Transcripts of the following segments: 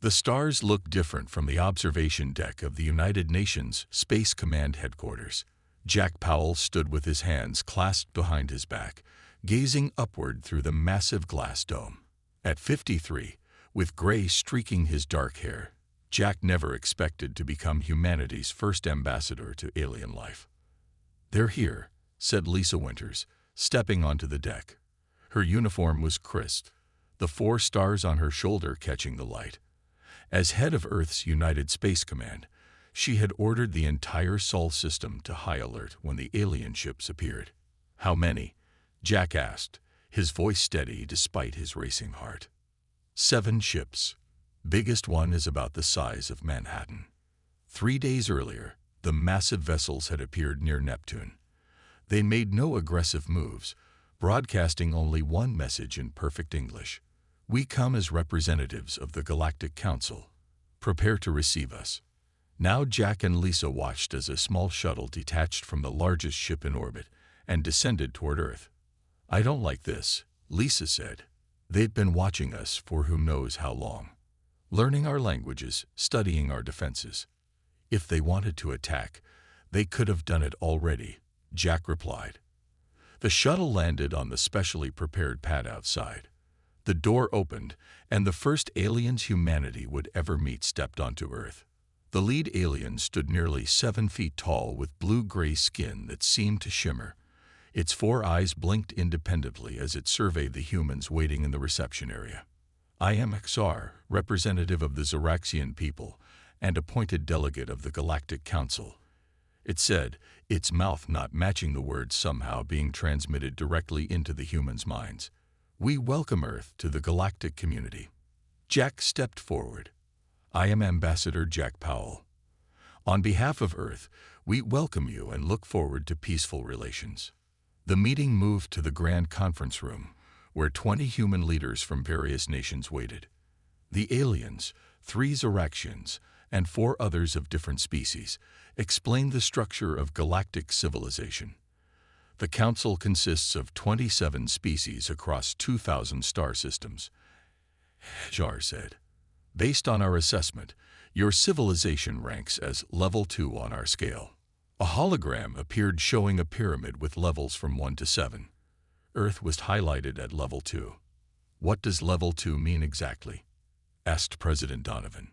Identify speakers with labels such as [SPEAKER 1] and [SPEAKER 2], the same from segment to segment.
[SPEAKER 1] The stars looked different from the observation deck of the United Nations Space Command Headquarters. Jack Powell stood with his hands clasped behind his back, gazing upward through the massive glass dome. At 53, with gray streaking his dark hair, Jack never expected to become humanity's first ambassador to alien life. "They're here," said Lisa Winters, stepping onto the deck. Her uniform was crisp, the 4 stars on her shoulder catching the light. As head of Earth's United Space Command, she had ordered the entire Sol system to high alert when the alien ships appeared. "How many?" Jack asked, his voice steady despite his racing heart. 7 ships. Biggest one is about the size of Manhattan. 3 days earlier, the massive vessels had appeared near Neptune. They made no aggressive moves, broadcasting only one message in perfect English. "We come as representatives of the Galactic Council. Prepare to receive us." Now Jack and Lisa watched as a small shuttle detached from the largest ship in orbit and descended toward Earth. "I don't like this," Lisa said. "They've been watching us for who knows how long. Learning our languages, studying our defenses. If they wanted to attack, they could have done it already," Jack replied. The shuttle landed on the specially prepared pad outside. The door opened, and the first aliens humanity would ever meet stepped onto Earth. The lead alien stood nearly 7 feet tall with blue-gray skin that seemed to shimmer. Its 4 eyes blinked independently as it surveyed the humans waiting in the reception area. "I am XR, representative of the Zoraxian people and appointed delegate of the Galactic Council," it said, its mouth not matching the words somehow being transmitted directly into the humans' minds. "We welcome Earth to the galactic community." Jack stepped forward. "I am Ambassador Jack Powell. On behalf of Earth, we welcome you and look forward to peaceful relations." The meeting moved to the Grand Conference Room, where 20 human leaders from various nations waited. The aliens, 3 Zoraxians, and 4 others of different species, explained the structure of galactic civilization. The Council consists of 27 species across 2,000 star systems. Jar said, "Based on our assessment, your civilization ranks as level 2 on our scale." A hologram appeared showing a pyramid with levels from 1 to 7. Earth was highlighted at level 2. "What does level 2 mean exactly?" asked President Donovan.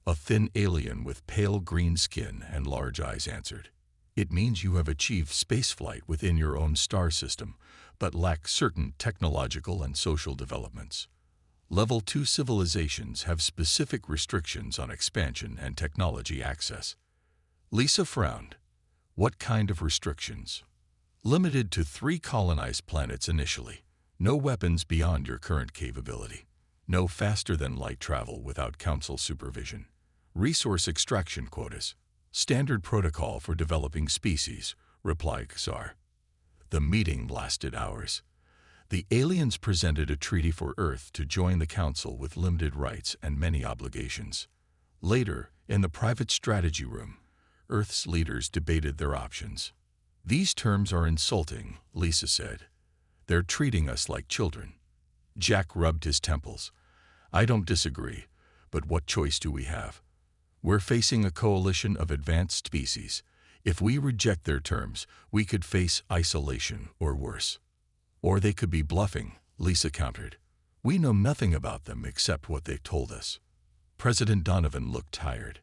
[SPEAKER 1] A thin alien with pale green skin and large eyes answered. "It means you have achieved spaceflight within your own star system, but lack certain technological and social developments. Level 2 civilizations have specific restrictions on expansion and technology access." Lisa frowned. "What kind of restrictions?" "Limited to 3 colonized planets initially. No weapons beyond your current capability. No faster-than-light travel without Council supervision. Resource extraction quotas. Standard protocol for developing species," replied Xar. The meeting lasted hours. The aliens presented a treaty for Earth to join the Council with limited rights and many obligations. Later, in the private strategy room, Earth's leaders debated their options. "These terms are insulting," Lisa said. "They're treating us like children." Jack rubbed his temples. "I don't disagree, but what choice do we have? We're facing a coalition of advanced species. If we reject their terms, we could face isolation or worse." "Or they could be bluffing," Lisa countered. "We know nothing about them except what they've told us." President Donovan looked tired.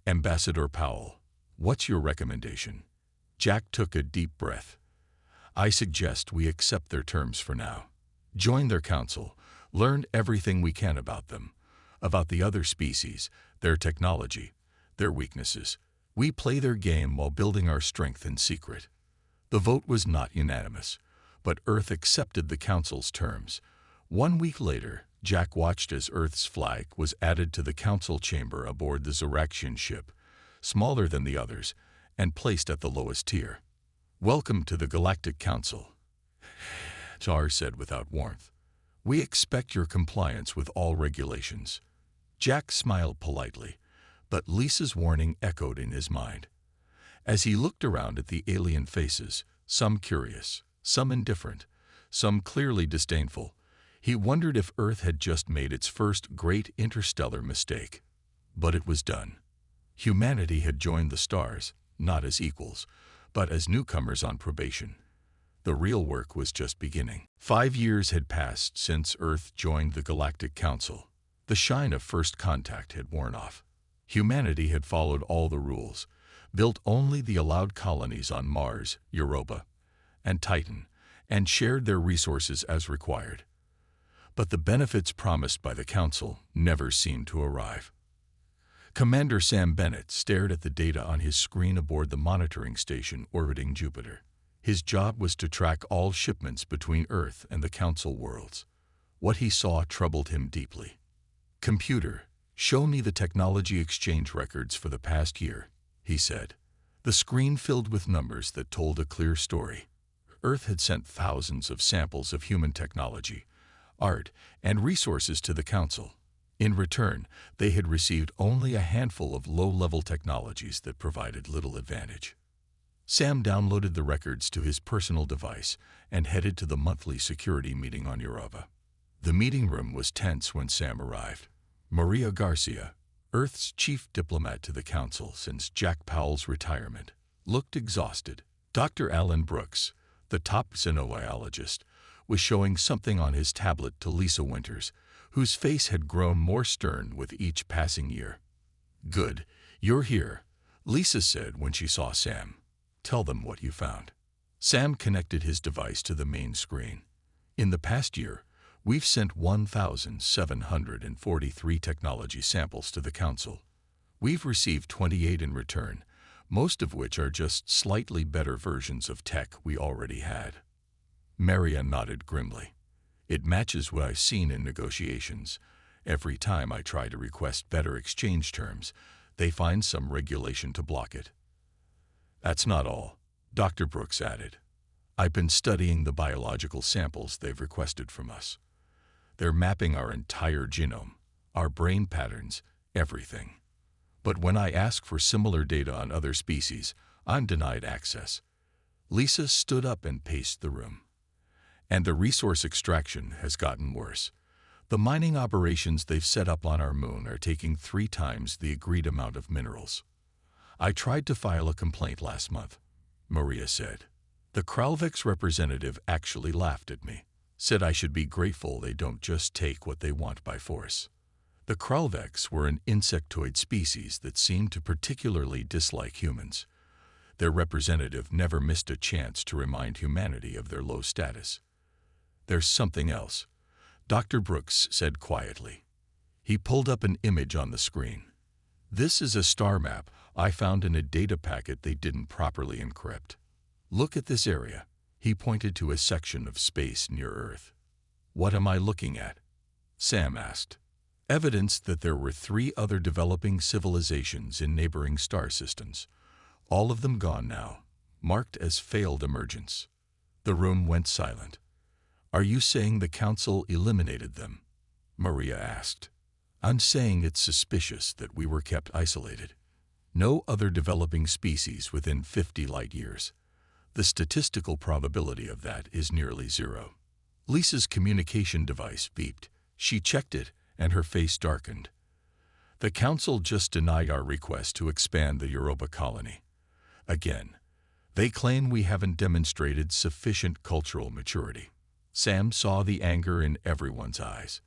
[SPEAKER 1] "Ambassador Powell, what's your recommendation?" Jack took a deep breath. "I suggest we accept their terms for now. Join their council, learn everything we can about them, about the other species, their technology, their weaknesses. We play their game while building our strength in secret." The vote was not unanimous, but Earth accepted the Council's terms. 1 week later, Jack watched as Earth's flag was added to the Council chamber aboard the Zoraxian ship, smaller than the others, and placed at the lowest tier. "Welcome to the Galactic Council," Jar said without warmth. "We expect your compliance with all regulations." Jack smiled politely, but Lisa's warning echoed in his mind. As he looked around at the alien faces, some curious, some indifferent, some clearly disdainful, He wondered if Earth had just made its first great interstellar mistake. But it was done. Humanity had joined the stars, not as equals, but as newcomers on probation. The real work was just beginning. 5 years had passed since Earth joined the Galactic Council. The shine of first contact had worn off. Humanity had followed all the rules, built only the allowed colonies on Mars, Europa, and Titan, and shared their resources as required. But the benefits promised by the Council never seemed to arrive. Commander Sam Bennett stared at the data on his screen aboard the monitoring station orbiting Jupiter. His job was to track all shipments between Earth and the Council worlds. What he saw troubled him deeply. "Computer, show me the technology exchange records for the past year," he said. The screen filled with numbers that told a clear story. Earth had sent thousands of samples of human technology, art, and resources to the Council. In return, they had received only a handful of low-level technologies that provided little advantage. Sam downloaded the records to his personal device and headed to the monthly security meeting on Europa. The meeting room was tense when Sam arrived. Maria Garcia, Earth's chief diplomat to the Council since Jack Powell's retirement, looked exhausted. Dr. Alan Brooks, the top xenobiologist, was showing something on his tablet to Lisa Winters, whose face had grown more stern with each passing year. "Good, you're here," Lisa said when she saw Sam. "Tell them what you found." Sam connected his device to the main screen. "In the past year, we've sent 1,743 technology samples to the Council. We've received 28 in return, most of which are just slightly better versions of tech we already had." Maria nodded grimly. "It matches what I've seen in negotiations. Every time I try to request better exchange terms, they find some regulation to block it." "That's not all," Dr. Brooks added. "I've been studying the biological samples they've requested from us. They're mapping our entire genome, our brain patterns, everything. But when I ask for similar data on other species, I'm denied access." Lisa stood up and paced the room. "And the resource extraction has gotten worse. The mining operations they've set up on our moon are taking 3 times the agreed amount of minerals. I tried to file a complaint last month," Maria said. "The Kralvex representative actually laughed at me, said I should be grateful they don't just take what they want by force." The Kralvex were an insectoid species that seemed to particularly dislike humans. Their representative never missed a chance to remind humanity of their low status. "There's something else," Dr. Brooks said quietly. He pulled up an image on the screen. "This is a star map I found in a data packet they didn't properly encrypt. Look at this area." He pointed to a section of space near Earth. "What am I looking at?" Sam asked. "Evidence that there were 3 other developing civilizations in neighboring star systems. All of them gone now, marked as failed emergence." The room went silent. "Are you saying the Council eliminated them?" Maria asked. "I'm saying it's suspicious that we were kept isolated. No other developing species within 50 light years. The statistical probability of that is nearly 0. Lisa's communication device beeped. She checked it, and her face darkened. "The Council just denied our request to expand the Europa colony. Again, they claim we haven't demonstrated sufficient cultural maturity." Sam saw the anger in everyone's eyes.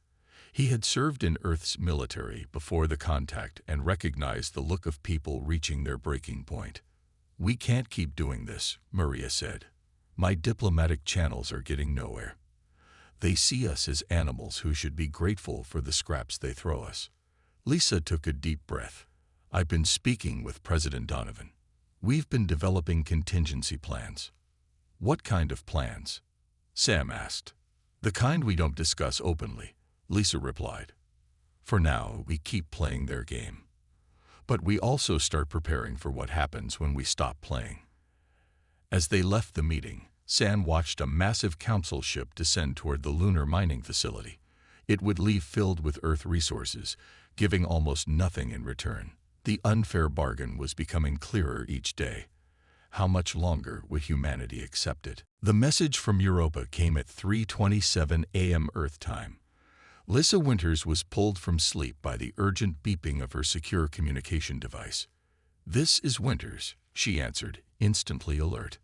[SPEAKER 1] He had served in Earth's military before the contact and recognized the look of people reaching their breaking point. "We can't keep doing this," Maria said. "My diplomatic channels are getting nowhere. They see us as animals who should be grateful for the scraps they throw us." Lisa took a deep breath. "I've been speaking with President Donovan. We've been developing contingency plans." "What kind of plans?" Sam asked. "The kind we don't discuss openly," Lisa replied. "For now, we keep playing their game. But we also start preparing for what happens when we stop playing." As they left the meeting, Sam watched a massive council ship descend toward the lunar mining facility. It would leave filled with Earth resources, giving almost nothing in return. The unfair bargain was becoming clearer each day. How much longer would humanity accept it? The message from Europa came at 3:27 a.m. Earth time. Lisa Winters was pulled from sleep by the urgent beeping of her secure communication device. "This is Winters," she answered, instantly alert.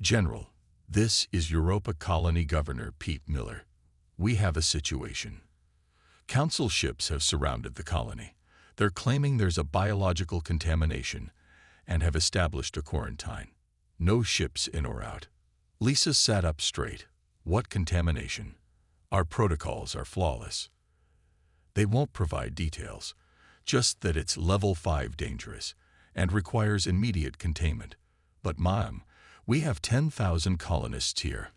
[SPEAKER 1] "General, this is Europa Colony Governor Pete Miller. We have a situation. Council ships have surrounded the colony. They're claiming there's a biological contamination and have established a quarantine. No ships in or out." Lisa sat up straight. "What contamination? Our protocols are flawless." "They won't provide details, just that it's level 5 dangerous and requires immediate containment. But ma'am, we have 10,000 colonists here.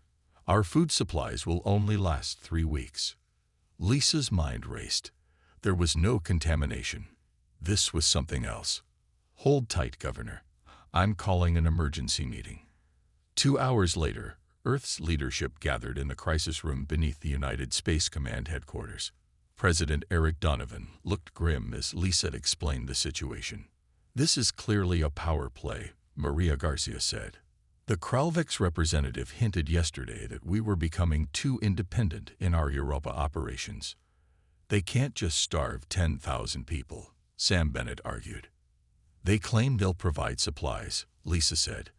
[SPEAKER 1] Our food supplies will only last 3 weeks. Lisa's mind raced. There was no contamination. This was something else. "Hold tight, Governor. I'm calling an emergency meeting." 2 hours later, Earth's leadership gathered in the crisis room beneath the United Space Command headquarters. President Eric Donovan looked grim as Lisa explained the situation. "This is clearly a power play," Maria Garcia said. "The Kralvex representative hinted yesterday that we were becoming too independent in our Europa operations." "They can't just starve 10,000 people," Sam Bennett argued. "They claim they'll provide supplies," Lisa said,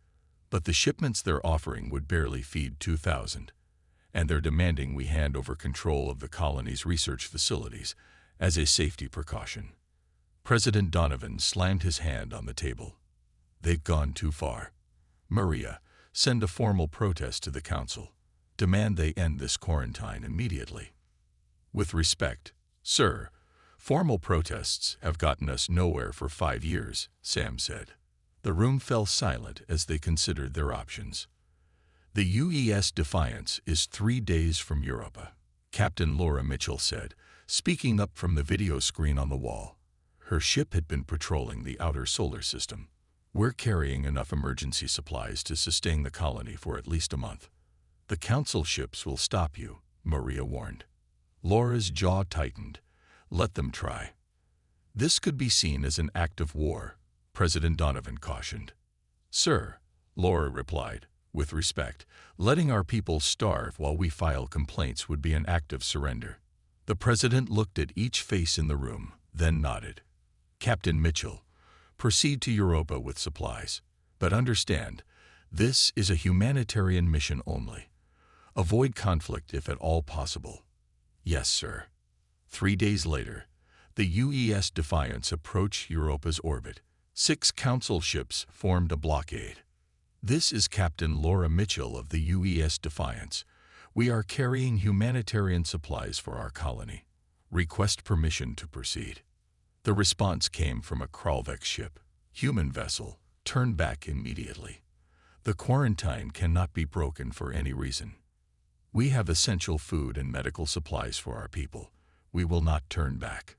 [SPEAKER 1] "but the shipments they're offering would barely feed 2,000, and they're demanding we hand over control of the colony's research facilities as a safety precaution." President Donovan slammed his hand on the table. "They've gone too far. Maria, send a formal protest to the council. Demand they end this quarantine immediately." "With respect, sir, formal protests have gotten us nowhere for 5 years," Sam said. The room fell silent as they considered their options. "The UES Defiance is 3 days from Europa," Captain Laura Mitchell said, speaking up from the video screen on the wall. Her ship had been patrolling the outer solar system. "We're carrying enough emergency supplies to sustain the colony for at least a month." "The council ships will stop you," Maria warned. Laura's jaw tightened. "Let them try." "This could be seen as an act of war," President Donovan cautioned. "Sir," Laura replied, "with respect, letting our people starve while we file complaints would be an act of surrender." The president looked at each face in the room, then nodded. "Captain Mitchell, proceed to Europa with supplies. But understand, this is a humanitarian mission only. Avoid conflict if at all possible." "Yes, sir." 3 days later, the UES Defiance approached Europa's orbit. 6 council ships formed a blockade. "This is Captain Laura Mitchell of the UES Defiance. We are carrying humanitarian supplies for our colony. Request permission to proceed." The response came from a Kralvex ship. "Human vessel, turn back immediately. The quarantine cannot be broken for any reason. We have essential food and medical supplies for our people. We will not turn back.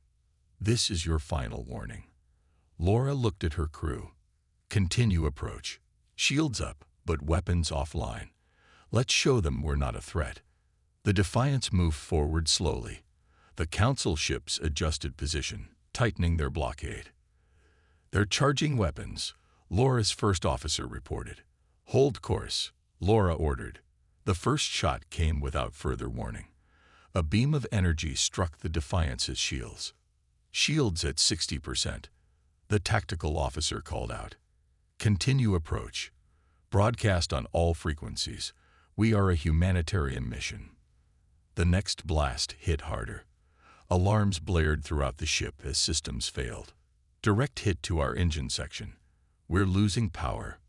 [SPEAKER 1] This is your final warning." Laura looked at her crew. "Continue approach. Shields up, but weapons offline. Let's show them we're not a threat." The Defiance moved forward slowly. The council ships adjusted position, tightening their blockade. "They're charging weapons," Laura's first officer reported. "Hold course," Laura ordered. The first shot came without further warning. A beam of energy struck the Defiance's shields. "Shields at 60%. The tactical officer called out. "Continue approach. Broadcast on all frequencies. We are a humanitarian mission." The next blast hit harder. Alarms blared throughout the ship as systems failed. "Direct hit to our engine section. We're losing power."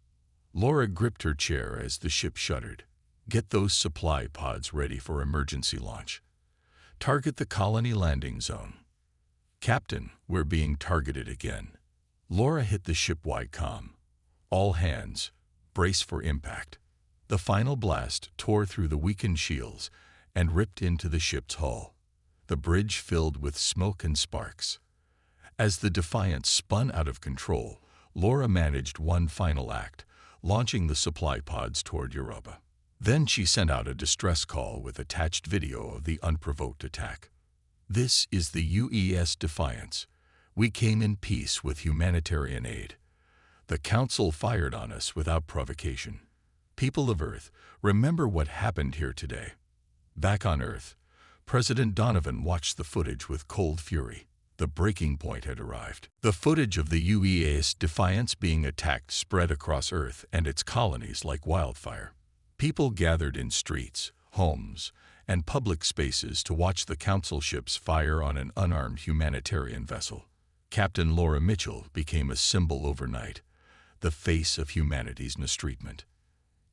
[SPEAKER 1] Laura gripped her chair as the ship shuddered. "Get those supply pods ready for emergency launch. Target the colony landing zone." "Captain, we're being targeted again." Laura hit the ship-wide comm. "All hands, brace for impact." The final blast tore through the weakened shields and ripped into the ship's hull. The bridge filled with smoke and sparks. As the Defiance spun out of control, Laura managed one final act, launching the supply pods toward Europa. Then she sent out a distress call with attached video of the unprovoked attack. "This is the UES Defiance. We came in peace with humanitarian aid. The Council fired on us without provocation. People of Earth, remember what happened here today. Back on Earth, President Donovan watched the footage with cold fury. The breaking point had arrived. The footage of the UEA's Defiance being attacked spread across Earth and its colonies like wildfire. People gathered in streets, homes, and public spaces to watch the Council ships fire on an unarmed humanitarian vessel. Captain Laura Mitchell became a symbol overnight, the face of humanity's mistreatment.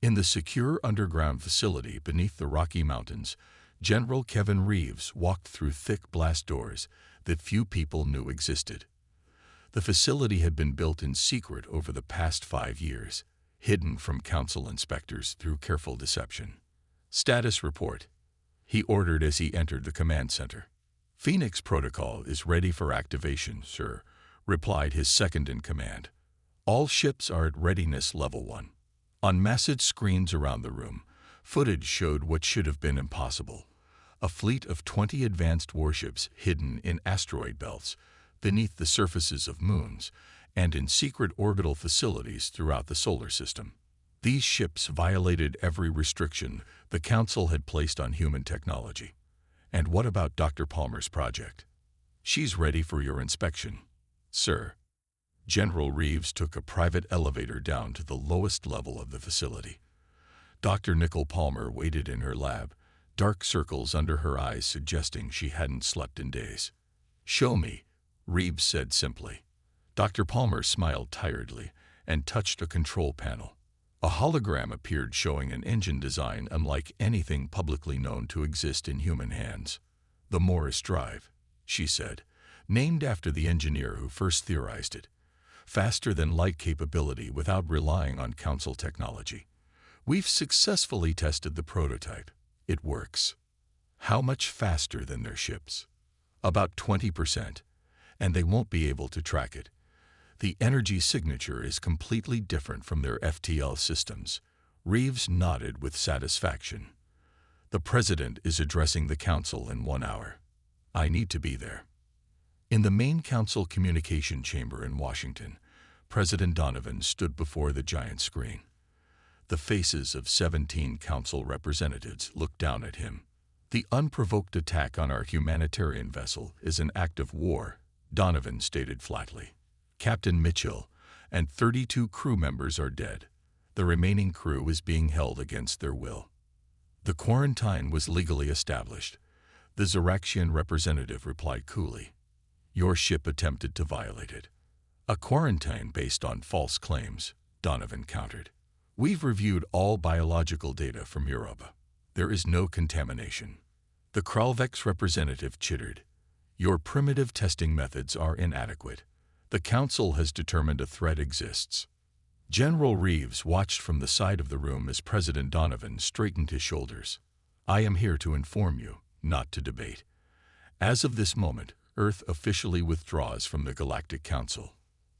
[SPEAKER 1] In the secure underground facility beneath the Rocky Mountains, General Kevin Reeves walked through thick blast doors that few people knew existed. The facility had been built in secret over the past 5 years, hidden from Council inspectors through careful deception. "Status report," he ordered as he entered the command center. "Phoenix Protocol is ready for activation, sir," replied his second-in-command. "All ships are at readiness level 1. On massive screens around the room, footage showed what should have been impossible. A fleet of 20 advanced warships hidden in asteroid belts, beneath the surfaces of moons, and in secret orbital facilities throughout the solar system. These ships violated every restriction the Council had placed on human technology. And what about Dr. Palmer's project? She's ready for your inspection, sir." General Reeves took a private elevator down to the lowest level of the facility. Dr. Nicole Palmer waited in her lab, dark circles under her eyes suggesting she hadn't slept in days. "Show me," Reeves said simply. Dr. Palmer smiled tiredly and touched a control panel. A hologram appeared showing an engine design unlike anything publicly known to exist in human hands. "The Morris Drive," she said, "named after the engineer who first theorized it. Faster than light capability without relying on Council technology. We've successfully tested the prototype. It works." "How much faster than their ships?" "About 20%, and they won't be able to track it. The energy signature is completely different from their FTL systems." Reeves nodded with satisfaction. "The President is addressing the Council in 1 hour. I need to be there." In the main Council communication chamber in Washington, President Donovan stood before the giant screen. The faces of 17 Council representatives looked down at him. "The unprovoked attack on our humanitarian vessel is an act of war," Donovan stated flatly. "Captain Mitchell and 32 crew members are dead. The remaining crew is being held against their will." "The quarantine was legally established," the Zeraxian representative replied coolly. "Your ship attempted to violate it." "A quarantine based on false claims," Donovan countered. "We've reviewed all biological data from Europa. There is no contamination." The Kralvex representative chittered. "Your primitive testing methods are inadequate. The Council has determined a threat exists." General Reeves watched from the side of the room as President Donovan straightened his shoulders. "I am here to inform you, not to debate. As of this moment, Earth officially withdraws from the Galactic Council.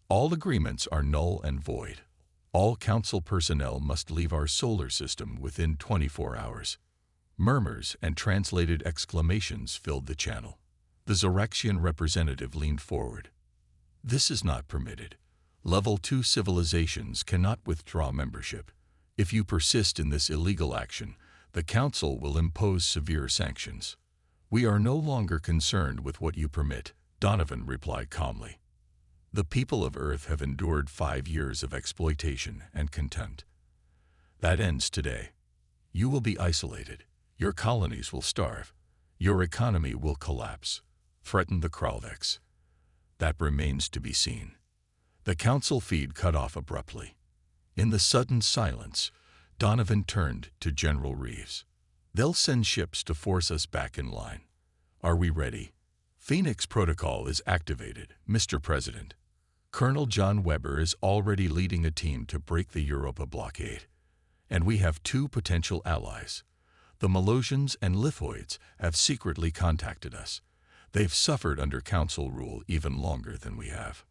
[SPEAKER 1] All agreements are null and void. All Council personnel must leave our solar system within 24 hours. Murmurs and translated exclamations filled the channel. The Zeraxian representative leaned forward. "This is not permitted. Level 2 civilizations cannot withdraw membership. If you persist in this illegal action, the Council will impose severe sanctions." "We are no longer concerned with what you permit," Donovan replied calmly. "The people of Earth have endured 5 years of exploitation and contempt. That ends today. You will be isolated. Your colonies will starve. Your economy will collapse," threatened the Kralvex. "That remains to be seen." The Council feed cut off abruptly. In the sudden silence, Donovan turned to General Reeves. "They'll send ships to force us back in line. Are we ready?" "Phoenix Protocol is activated, Mr. President. Colonel John Weber is already leading a team to break the Europa blockade. And we have 2 potential allies. The Malosians and Lithoids have secretly contacted us. They've suffered under Council rule even longer than we have."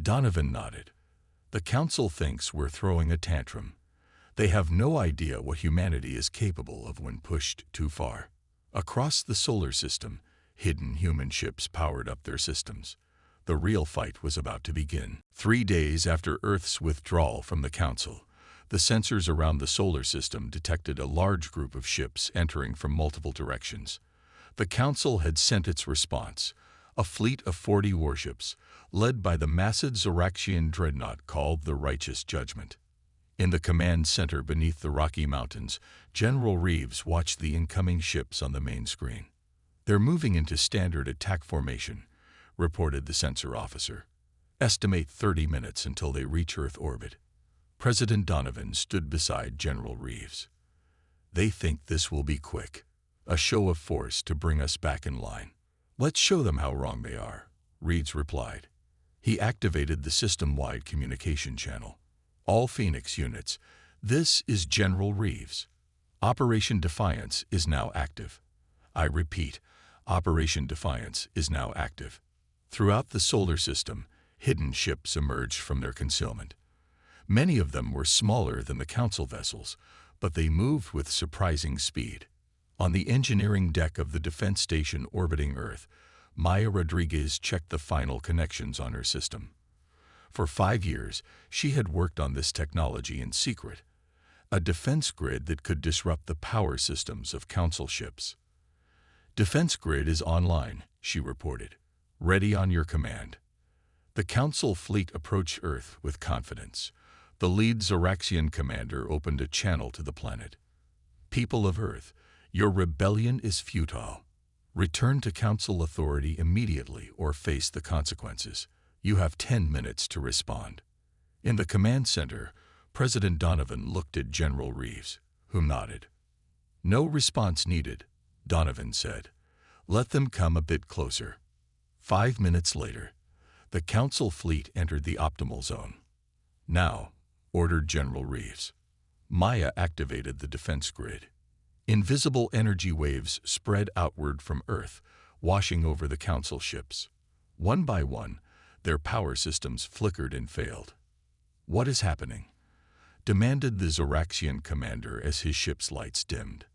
[SPEAKER 1] Donovan nodded. "The Council thinks we're throwing a tantrum. They have no idea what humanity is capable of when pushed too far." Across the solar system, hidden human ships powered up their systems. The real fight was about to begin. 3 days after Earth's withdrawal from the Council, the sensors around the solar system detected a large group of ships entering from multiple directions. The Council had sent its response, a fleet of 40 warships, led by the massive Zoraxian dreadnought called the Righteous Judgment. In the command center beneath the Rocky Mountains, General Reeves watched the incoming ships on the main screen. "They're moving into standard attack formation," reported the sensor officer. "Estimate 30 minutes until they reach Earth orbit." President Donovan stood beside General Reeves. "They think this will be quick, a show of force to bring us back in line." "Let's show them how wrong they are," Reeves replied. He activated the system-wide communication channel. "All Phoenix units, this is General Reeves. Operation Defiance is now active. I repeat, Operation Defiance is now active." Throughout the solar system, hidden ships emerged from their concealment. Many of them were smaller than the Council vessels, but they moved with surprising speed. On the engineering deck of the defense station orbiting Earth, Maya Rodriguez checked the final connections on her system. For 5 years, she had worked on this technology in secret, a defense grid that could disrupt the power systems of Council ships. "Defense grid is online," she reported. "Ready on your command." The Council fleet approached Earth with confidence. The lead Zoraxian commander opened a channel to the planet. "People of Earth, your rebellion is futile. Return to Council authority immediately or face the consequences. You have 10 minutes to respond." In the command center, President Donovan looked at General Reeves, who nodded. "No response needed," Donovan said. "Let them come a bit closer." 5 minutes later, the Council fleet entered the optimal zone. "Now," ordered General Reeves. Maya activated the defense grid. Invisible energy waves spread outward from Earth, washing over the Council ships. One by one, their power systems flickered and failed. "What is happening?" demanded the Zoraxian commander as his ship's lights dimmed.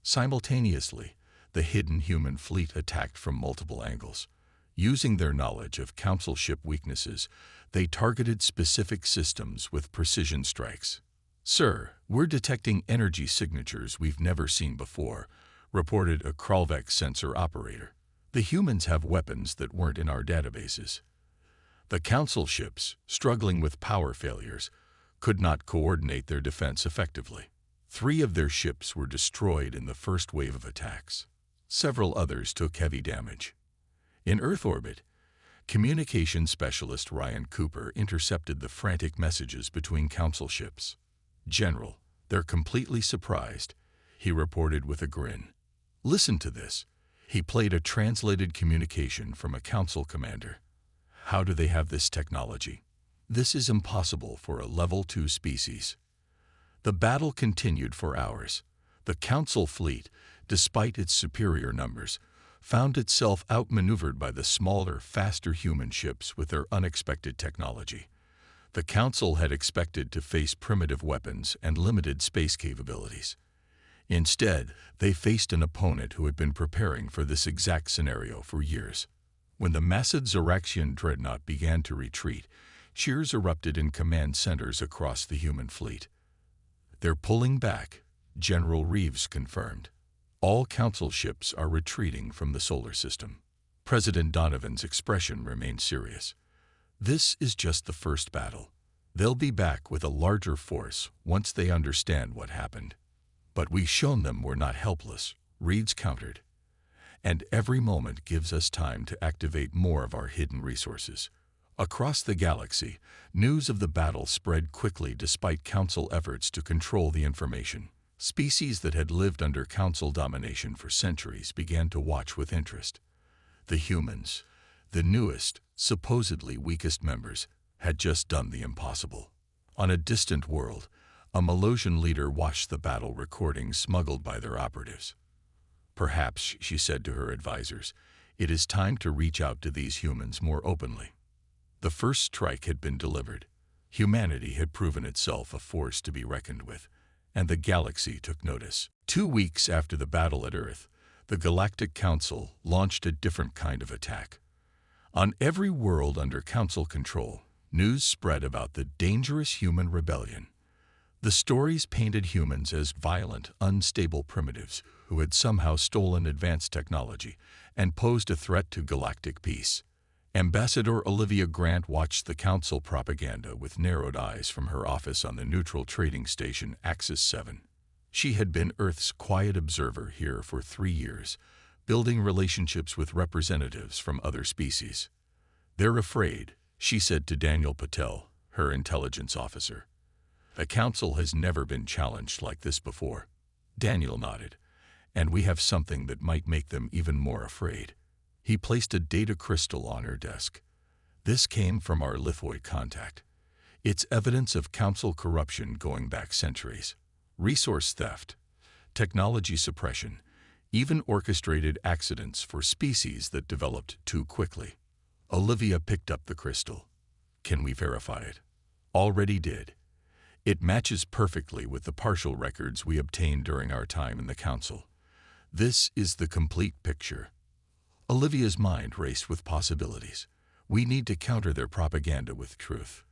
[SPEAKER 1] Simultaneously, the hidden human fleet attacked from multiple angles. Using their knowledge of Council ship weaknesses, they targeted specific systems with precision strikes. "Sir, we're detecting energy signatures we've never seen before," reported a Kralvek sensor operator. "The humans have weapons that weren't in our databases." The Council ships, struggling with power failures, could not coordinate their defense effectively. 3 of their ships were destroyed in the first wave of attacks. Several others took heavy damage. In Earth orbit, communication specialist Ryan Cooper intercepted the frantic messages between Council ships. "General, they're completely surprised," he reported with a grin. "Listen to this." He played a translated communication from a Council commander. "How do they have this technology? This is impossible for a level 2 species." The battle continued for hours. The Council fleet, despite its superior numbers, found itself outmaneuvered by the smaller, faster human ships with their unexpected technology. The Council had expected to face primitive weapons and limited space capabilities. Instead, they faced an opponent who had been preparing for this exact scenario for years. When the massive Zoraxian dreadnought began to retreat, cheers erupted in command centers across the human fleet. "They're pulling back," General Reeves confirmed. "All Council ships are retreating from the solar system." President Donovan's expression remained serious. "This is just the first battle. They'll be back with a larger force once they understand what happened." "But we've shown them we're not helpless," Reeves countered. "And every moment gives us time to activate more of our hidden resources." Across the galaxy, news of the battle spread quickly despite Council efforts to control the information. Species that had lived under Council domination for centuries began to watch with interest. The humans, the newest, supposedly weakest members, had just done the impossible. On a distant world, a Malosian leader watched the battle recordings smuggled by their operatives. "Perhaps," she said to her advisors, "it is time to reach out to these humans more openly." The first strike had been delivered. Humanity had proven itself a force to be reckoned with, and the galaxy took notice. 2 weeks after the battle at Earth, the Galactic Council launched a different kind of attack. On every world under Council control, news spread about the dangerous human rebellion. The stories painted humans as violent, unstable primitives who had somehow stolen advanced technology and posed a threat to galactic peace. Ambassador Olivia Grant watched the Council propaganda with narrowed eyes from her office on the neutral trading station Axis 7. She had been Earth's quiet observer here for 3 years, building relationships with representatives from other species. "They're afraid," she said to Daniel Patel, her intelligence officer. "The Council has never been challenged like this before." Daniel nodded. "And we have something that might make them even more afraid." He placed a data crystal on her desk. "This came from our Lithoid contact. It's evidence of Council corruption going back centuries. Resource theft, technology suppression, even orchestrated accidents for species that developed too quickly." Olivia picked up the crystal. "Can we verify it?" "Already did. It matches perfectly with the partial records we obtained during our time in the Council. This is the complete picture." Olivia's mind raced with possibilities. "We need to counter their propaganda with truth.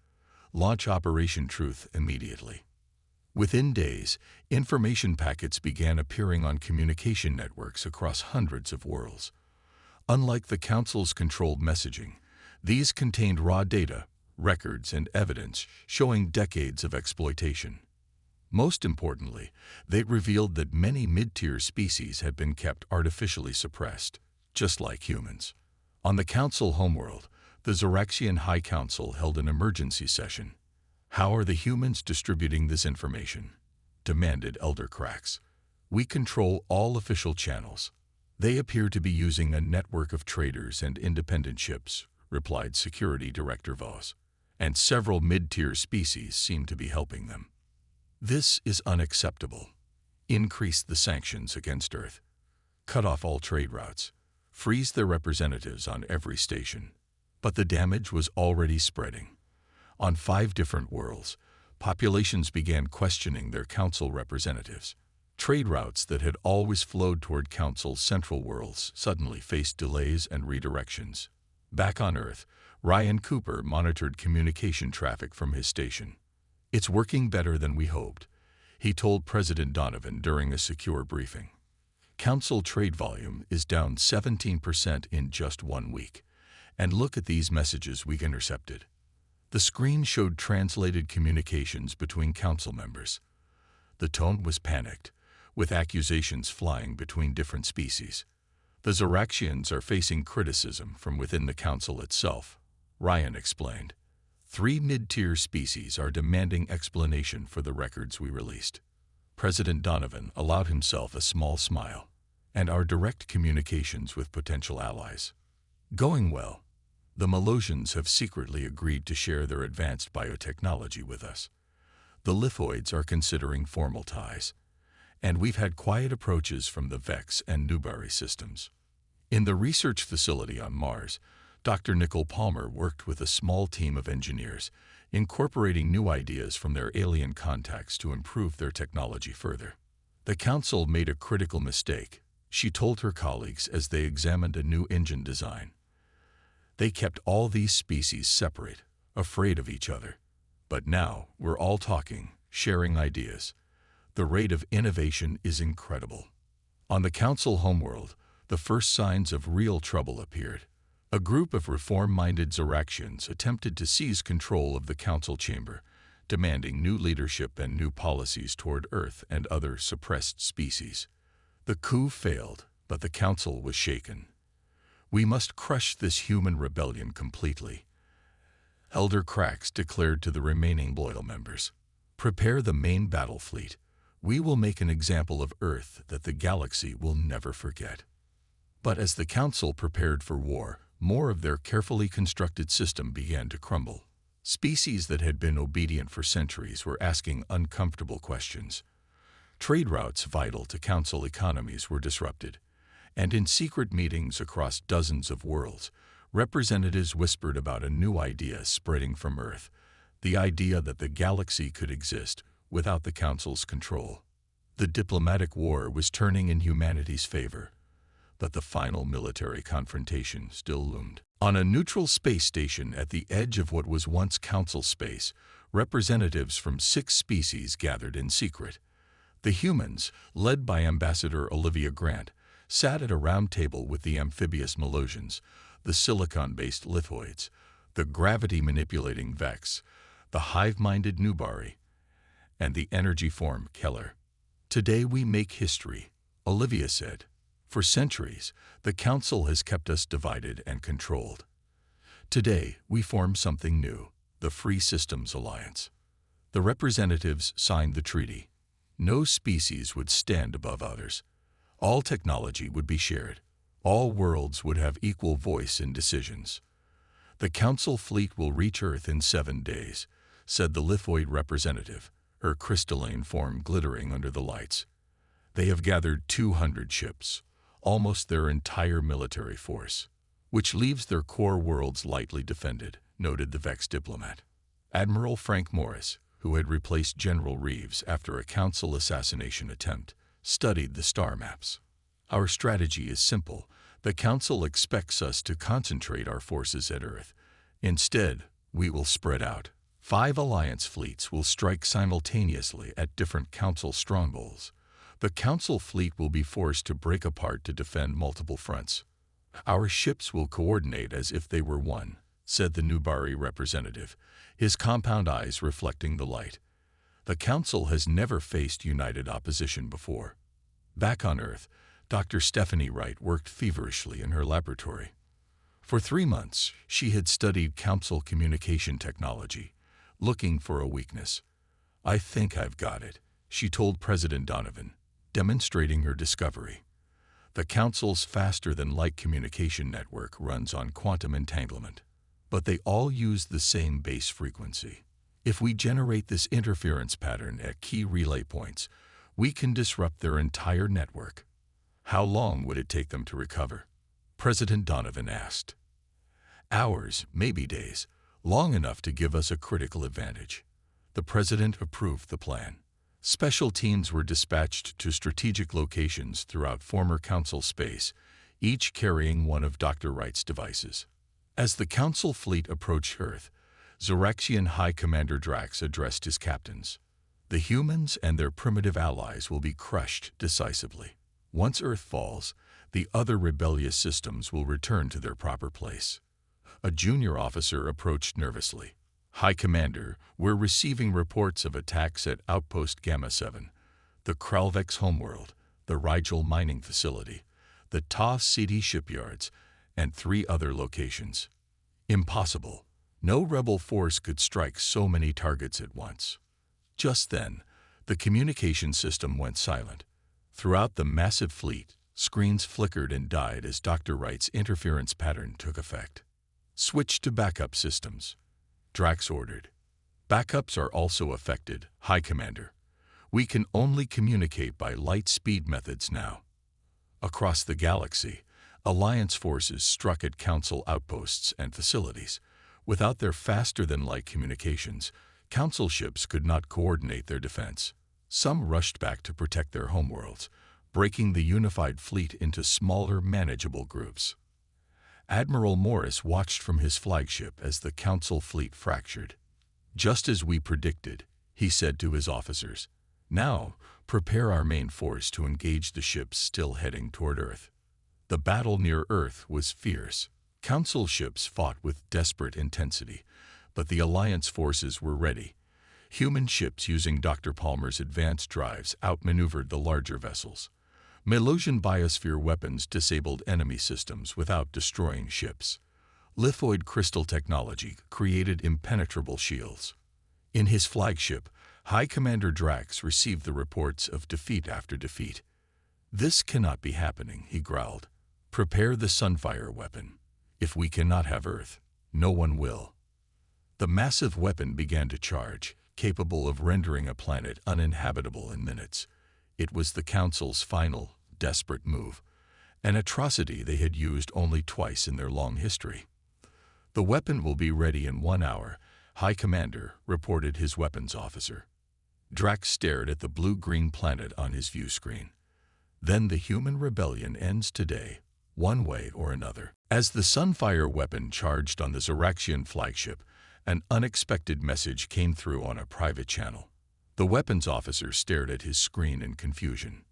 [SPEAKER 1] Launch Operation Truth immediately." Within days, information packets began appearing on communication networks across hundreds of worlds. Unlike the Council's controlled messaging, these contained raw data, records, and evidence showing decades of exploitation. Most importantly, they revealed that many mid-tier species had been kept artificially suppressed, just like humans. On the Council homeworld, the Zoraxian High Council held an emergency session. "How are the humans distributing this information?" demanded Elder Krax. "We control all official channels. They appear to be using a network of traders and independent ships," replied Security Director Voss. "And several mid-tier species seem to be helping them. This is unacceptable. Increase the sanctions against Earth. Cut off all trade routes. Freeze their representatives on every station." But the damage was already spreading. On 5 different worlds, populations began questioning their Council representatives. Trade routes that had always flowed toward Council's central worlds suddenly faced delays and redirections. Back on Earth, Ryan Cooper monitored communication traffic from his station. "It's working better than we hoped," he told President Donovan during a secure briefing. "Council trade volume is down 17% in just 1 week. And look at these messages we intercepted." The screen showed translated communications between Council members. The tone was panicked, with accusations flying between different species. "The Zoraxians are facing criticism from within the Council itself," Ryan explained. 3 mid-tier species are demanding explanation for the records we released." President Donovan allowed himself a small smile. "And our direct communications with potential allies. Going well. The Melosians have secretly agreed to share their advanced biotechnology with us. The Lithoids are considering formal ties. And we've had quiet approaches from the Vex and Newbury systems." In the research facility on Mars, Dr. Nicole Palmer worked with a small team of engineers, incorporating new ideas from their alien contacts to improve their technology further. "The Council made a critical mistake," she told her colleagues as they examined a new engine design. "They kept all these species separate, afraid of each other. But now we're all talking, sharing ideas. The rate of innovation is incredible." On the Council homeworld, the first signs of real trouble appeared. A group of reform-minded Zoraxians attempted to seize control of the Council chamber, demanding new leadership and new policies toward Earth and other suppressed species. The coup failed, but the Council was shaken. "We must crush this human rebellion completely," Elder Krax declared to the remaining loyal members. "Prepare the main battle fleet. We will make an example of Earth that the galaxy will never forget." But as the Council prepared for war, more of their carefully constructed system began to crumble. Species that had been obedient for centuries were asking uncomfortable questions. Trade routes vital to Council economies were disrupted. And in secret meetings across dozens of worlds, representatives whispered about a new idea spreading from Earth, the idea that the galaxy could exist without the Council's control. The diplomatic war was turning in humanity's favor, but the final military confrontation still loomed. On a neutral space station at the edge of what was once Council space, representatives from 6 species gathered in secret. The humans, led by Ambassador Olivia Grant, sat at a round table with the amphibious Melosians, the silicon-based lithoids, the gravity-manipulating Vex, the hive-minded Nubari, and the energy form Keller. "Today we make history," Olivia said. "For centuries, the Council has kept us divided and controlled. Today, we form something new, the Free Systems Alliance." The representatives signed the treaty. No species would stand above others. All technology would be shared. All worlds would have equal voice in decisions. "The Council fleet will reach Earth in 7 days," said the lithoid representative, her crystalline form glittering under the lights. "They have gathered 200 ships, almost their entire military force, which leaves their core worlds lightly defended," noted the Vex diplomat. Admiral Frank Morris, who had replaced General Reeves after a Council assassination attempt, studied the star maps. "Our strategy is simple. The Council expects us to concentrate our forces at Earth. Instead, we will spread out. 5 Alliance fleets will strike simultaneously at different Council strongholds. The Council fleet will be forced to break apart to defend multiple fronts. Our ships will coordinate as if they were one," said the Nubari representative, his compound eyes reflecting the light. "The Council has never faced united opposition before." Back on Earth, Dr. Stephanie Wright worked feverishly in her laboratory. For 3 months, she had studied Council communication technology, looking for a weakness. "I think I've got it," she told President Donovan, demonstrating her discovery. "The Council's faster-than-light communication network runs on quantum entanglement, but they all use the same base frequency. If we generate this interference pattern at key relay points, we can disrupt their entire network." "How long would it take them to recover?" President Donovan asked. "Hours, maybe days, long enough to give us a critical advantage." The president approved the plan. Special teams were dispatched to strategic locations throughout former Council space, each carrying one of Dr. Wright's devices. As the Council fleet approached Earth, Zoraxian High Commander Drax addressed his captains. "The humans and their primitive allies will be crushed decisively. Once Earth falls, the other rebellious systems will return to their proper place." A junior officer approached nervously. "High Commander, we're receiving reports of attacks at Outpost Gamma 7, the Kralvex homeworld, the Rigel mining facility, the Ta City shipyards, and 3 other locations." "Impossible. No rebel force could strike so many targets at once." Just then, the communication system went silent. Throughout the massive fleet, screens flickered and died as Dr. Wright's interference pattern took effect. "Switch to backup systems," Drax ordered. "Backups are also affected, High Commander. We can only communicate by light-speed methods now." Across the galaxy, Alliance forces struck at Council outposts and facilities. Without their faster-than-light communications, Council ships could not coordinate their defense. Some rushed back to protect their homeworlds, breaking the unified fleet into smaller, manageable groups. Admiral Morris watched from his flagship as the Council fleet fractured. "Just as we predicted," he said to his officers. "Now, prepare our main force to engage the ships still heading toward Earth." The battle near Earth was fierce. Council ships fought with desperate intensity, but the Alliance forces were ready. Human ships using Dr. Palmer's advanced drives outmaneuvered the larger vessels. Melosian biosphere weapons disabled enemy systems without destroying ships. Lithoid crystal technology created impenetrable shields. In his flagship, High Commander Drax received the reports of defeat after defeat. "This cannot be happening," he growled. "Prepare the Sunfire weapon. If we cannot have Earth, no one will." The massive weapon began to charge, capable of rendering a planet uninhabitable in minutes. It was the Council's final, desperate move, an atrocity they had used only twice in their long history. "The weapon will be ready in 1 hour," High Commander reported his weapons officer. Drax stared at the blue-green planet on his view screen. "Then the human rebellion ends today, one way or another." As the Sunfire weapon charged on the Zoraxian flagship, an unexpected message came through on a private channel. The weapons officer stared at his screen in confusion.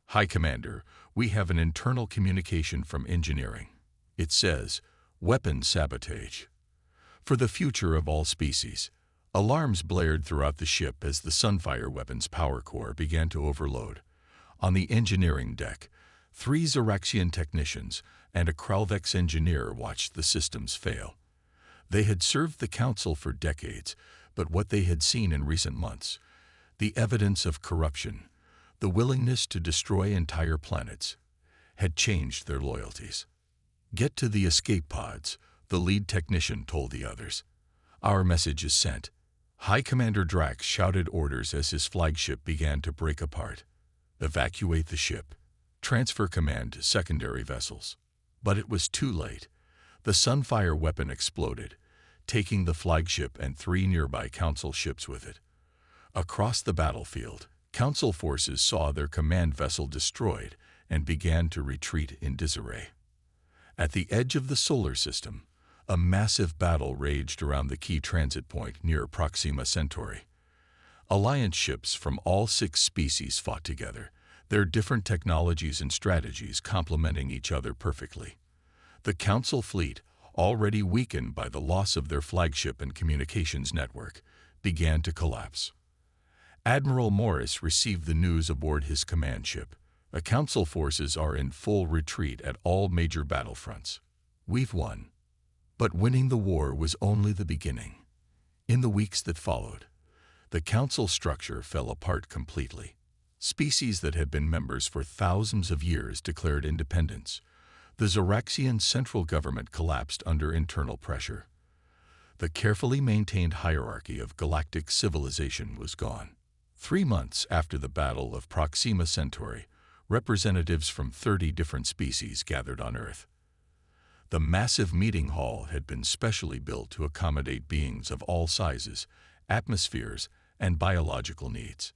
[SPEAKER 1] "Hi, Commander. We have an internal communication from engineering. It says, weapon sabotage. For the future of all species." Alarms blared throughout the ship as the Sunfire weapon's power core began to overload. On the engineering deck, 3 Zoraxian technicians and a Kralvex engineer watched the systems fail. They had served the Council for decades, but what they had seen in recent months, the evidence of corruption, the willingness to destroy entire planets, had changed their loyalties. "Get to the escape pods," the lead technician told the others. "Our message is sent." High Commander Drax shouted orders as his flagship began to break apart. "Evacuate the ship. Transfer command to secondary vessels." But it was too late. The Sunfire weapon exploded, taking the flagship and 3 nearby Council ships with it. Across the battlefield, Council forces saw their command vessel destroyed and began to retreat in disarray. At the edge of the solar system, a massive battle raged around the key transit point near Proxima Centauri. Alliance ships from all 6 species fought together, their different technologies and strategies complementing each other perfectly. The Council fleet, already weakened by the loss of their flagship and communications network, began to collapse. Admiral Morris received the news aboard his command ship. "The Council forces are in full retreat at all major battlefronts. We've won." But winning the war was only the beginning. In the weeks that followed, the Council structure fell apart completely. Species that had been members for thousands of years declared independence. The Zoraxian central government collapsed under internal pressure. The carefully maintained hierarchy of galactic civilization was gone. 3 months after the Battle of Proxima Centauri, representatives from 30 different species gathered on Earth. The massive meeting hall had been specially built to accommodate beings of all sizes, atmospheres, and biological needs.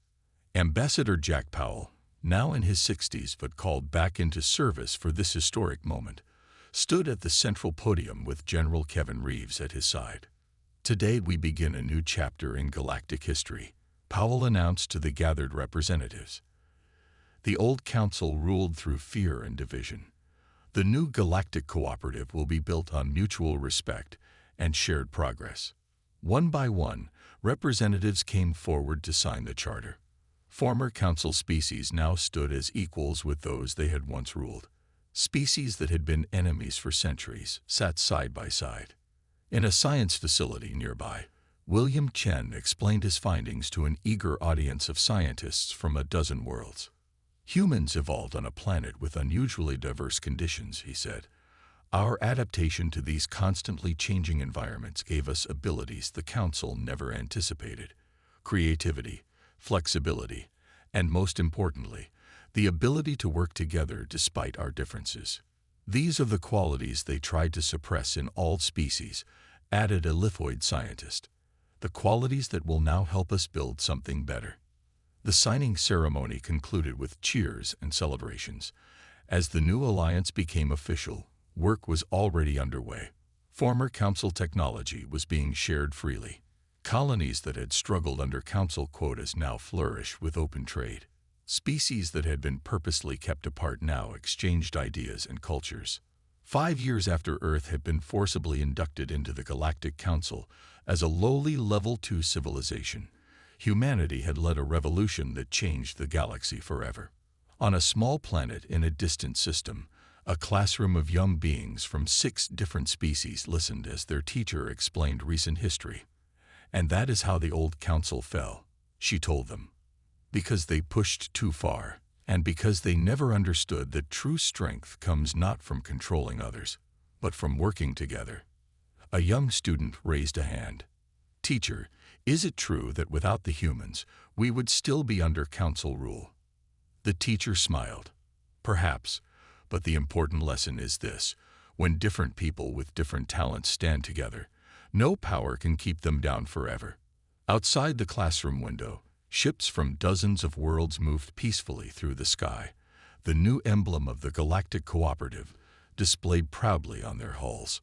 [SPEAKER 1] Ambassador Jack Powell, now in his 60s but called back into service for this historic moment, stood at the central podium with General Kevin Reeves at his side. "Today we begin a new chapter in galactic history," Powell announced to the gathered representatives. The old council ruled through fear and division. The new galactic cooperative will be built on mutual respect and shared progress. One by one, representatives came forward to sign the charter. Former council species now stood as equals with those they had once ruled. Species that had been enemies for centuries sat side by side. In a science facility nearby, William Chen explained his findings to an eager audience of scientists from a dozen worlds. "Humans evolved on a planet with unusually diverse conditions," he said. "Our adaptation to these constantly changing environments gave us abilities the Council never anticipated: creativity, flexibility, and most importantly, the ability to work together despite our differences. These are the qualities they tried to suppress in all species," added a lithoid scientist. "The qualities that will now help us build something better." The signing ceremony concluded with cheers and celebrations. As the new alliance became official, work was already underway. Former Council technology was being shared freely. Colonies that had struggled under Council quotas now flourish with open trade. Species that had been purposely kept apart now exchanged ideas and cultures. 5 years after Earth had been forcibly inducted into the Galactic Council as a lowly Level 2 civilization, humanity had led a revolution that changed the galaxy forever. On a small planet in a distant system, a classroom of young beings from 6 different species listened as their teacher explained recent history. "And that is how the old council fell," she told them. "Because they pushed too far, and because they never understood that true strength comes not from controlling others, but from working together." A young student raised a hand. "Teacher, is it true that without the humans, we would still be under council rule?" The teacher smiled. "Perhaps, but the important lesson is this: when different people with different talents stand together, no power can keep them down forever." Outside the classroom window, ships from dozens of worlds moved peacefully through the sky, the new emblem of the Galactic Cooperative, displayed proudly on their hulls.